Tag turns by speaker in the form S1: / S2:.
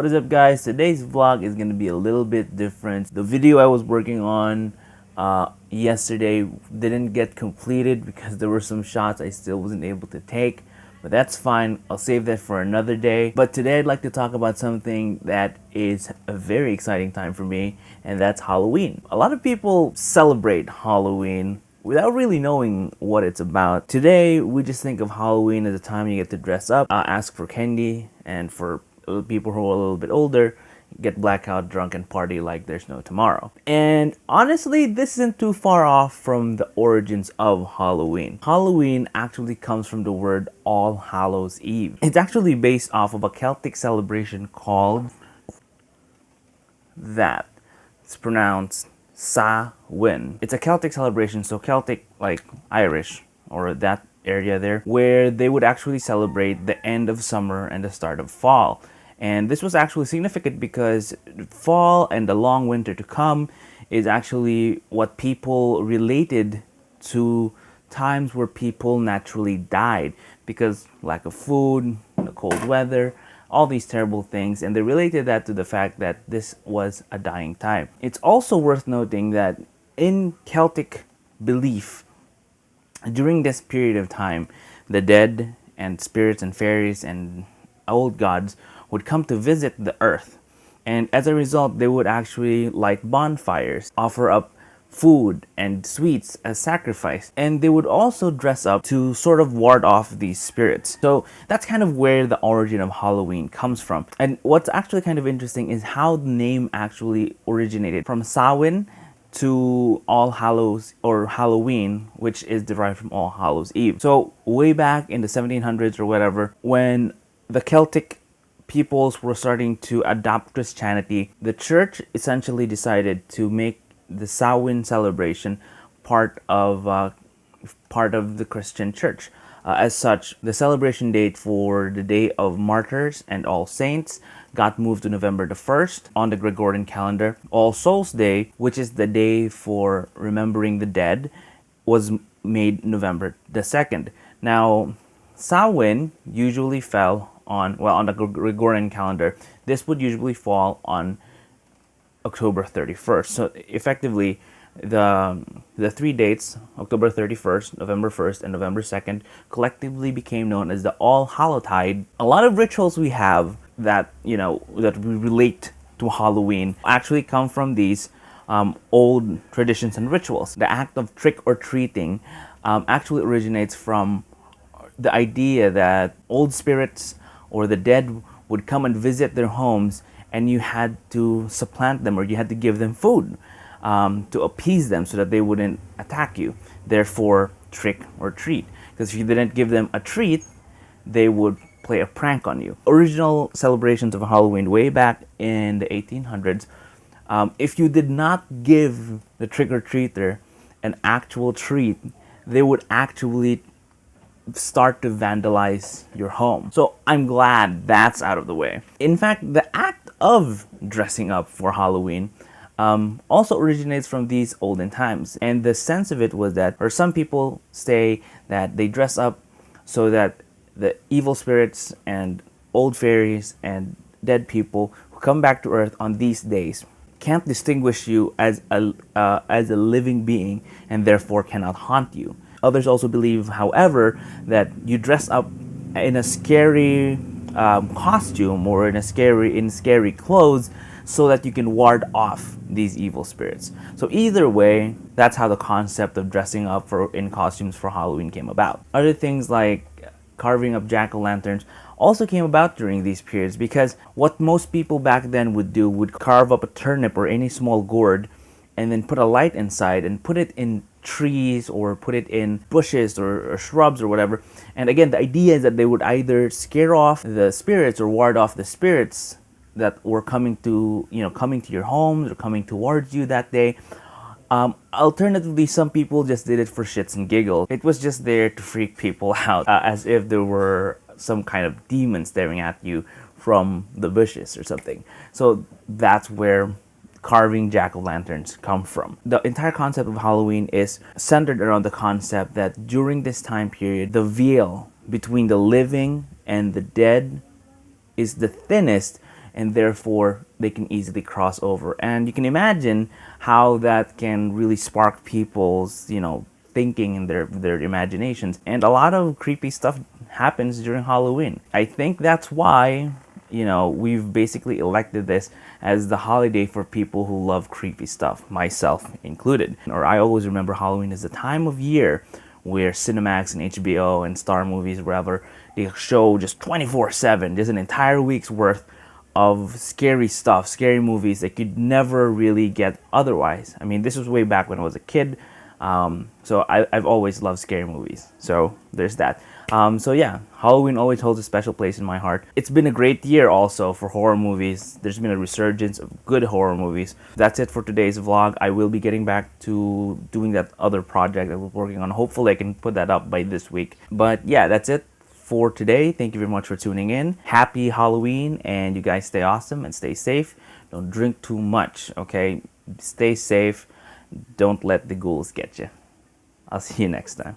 S1: What is up, guys? Today's vlog is gonna be a little bit different. The video I was working on yesterday didn't get completed because there were some shots I still wasn't able to take, but that's fine. I'll save that for another day. But today I'd like to talk about something that is a very exciting time for me, and that's Halloween. A lot of people celebrate Halloween without really knowing what it's about. Today, we just think of Halloween as a time you get to dress up, ask for candy, and for people who are a little bit older, get blackout drunk and party like there's no tomorrow. And honestly, this isn't too far off from the origins of Halloween. Halloween actually comes from the word All Hallows Eve. It's actually based off of a Celtic celebration called that. It's pronounced Samhain. It's a Celtic celebration, so Celtic like Irish or that area there, where they would actually celebrate the end of summer and the start of fall. And this was actually significant because fall and the long winter to come is actually what people related to times where people naturally died because lack of food, the cold weather, all these terrible things, and they related that to the fact that this was a dying time. It's also worth noting that in Celtic belief, during this period of time, the dead and spirits and fairies and old gods would come to visit the earth. And as a result, they would actually light bonfires, offer up food and sweets as sacrifice, and they would also dress up to sort of ward off these spirits. So that's kind of where the origin of Halloween comes from. And what's actually kind of interesting is how the name actually originated from Samhain to All Hallows or Halloween, which is derived from All Hallows Eve. So way back in the 1700s or whatever, when the Celtic peoples were starting to adopt Christianity, the church essentially decided to make the Samhain celebration part of the Christian church. As such, the celebration date for the Day of Martyrs and All Saints got moved to November the 1st on the Gregorian calendar. All Souls Day, which is the day for remembering the dead, was made November the 2nd. Now, Samhain usually fell on the Gregorian calendar. This would usually fall on October 31st. So effectively, the three dates, October 31st, November 1st, and November 2nd, collectively became known as the All Hallowtide. A lot of rituals we have that that we relate to Halloween actually come from these old traditions and rituals. The act of trick or treating actually originates from the idea that old spirits or the dead would come and visit their homes, and you had to supplant them or you had to give them food to appease them so that they wouldn't attack you. Therefore, trick or treat. Because if you didn't give them a treat, they would play a prank on you. Original celebrations of Halloween way back in the 1800s, if you did not give the trick-or-treater an actual treat, they would actually start to vandalize your home. So I'm glad that's out of the way. In fact, the act of dressing up for Halloween also originates from these olden times. And the sense of it was that, or some people say that they dress up so that the evil spirits and old fairies and dead people who come back to earth on these days can't distinguish you as a living being and therefore cannot haunt you. Others also believe, however, that you dress up in a scary costume or in scary clothes so that you can ward off these evil spirits. So either way, that's how the concept of dressing up in costumes for Halloween came about. Other things like carving up jack-o'-lanterns also came about during these periods, because what most people back then would do would carve up a turnip or any small gourd and then put a light inside and put it in trees or put it in bushes or shrubs or whatever. And again, the idea is that they would either scare off the spirits or ward off the spirits that were coming to your homes or coming towards you that day. Alternatively, some people just did it for shits and giggles. It was just there to freak people out, as if there were some kind of demon staring at you from the bushes or something. So that's where carving jack-o'-lanterns come from. The entire concept of Halloween is centered around the concept that during this time period, the veil between the living and the dead is the thinnest, and therefore they can easily cross over. And you can imagine how that can really spark people's, thinking and their imaginations. And a lot of creepy stuff happens during Halloween. I think that's why, we've basically elected this as the holiday for people who love creepy stuff, myself included. Or I always remember Halloween as the time of year where Cinemax and HBO and Star Movies, wherever, they show just 24/7, just an entire week's worth of scary stuff, scary movies that you'd never really get otherwise. I mean, this was way back when I was a kid. So I've always loved scary movies. So there's that. So yeah, Halloween always holds a special place in my heart. It's been a great year also for horror movies. There's been a resurgence of good horror movies. That's it for today's vlog. I will be getting back to doing that other project that we're working on. Hopefully I can put that up by this week. But yeah, that's it for today. Thank you very much for tuning in. Happy Halloween, and you guys stay awesome and stay safe. Don't drink too much, okay? Stay safe. Don't let the ghouls get you. I'll see you next time.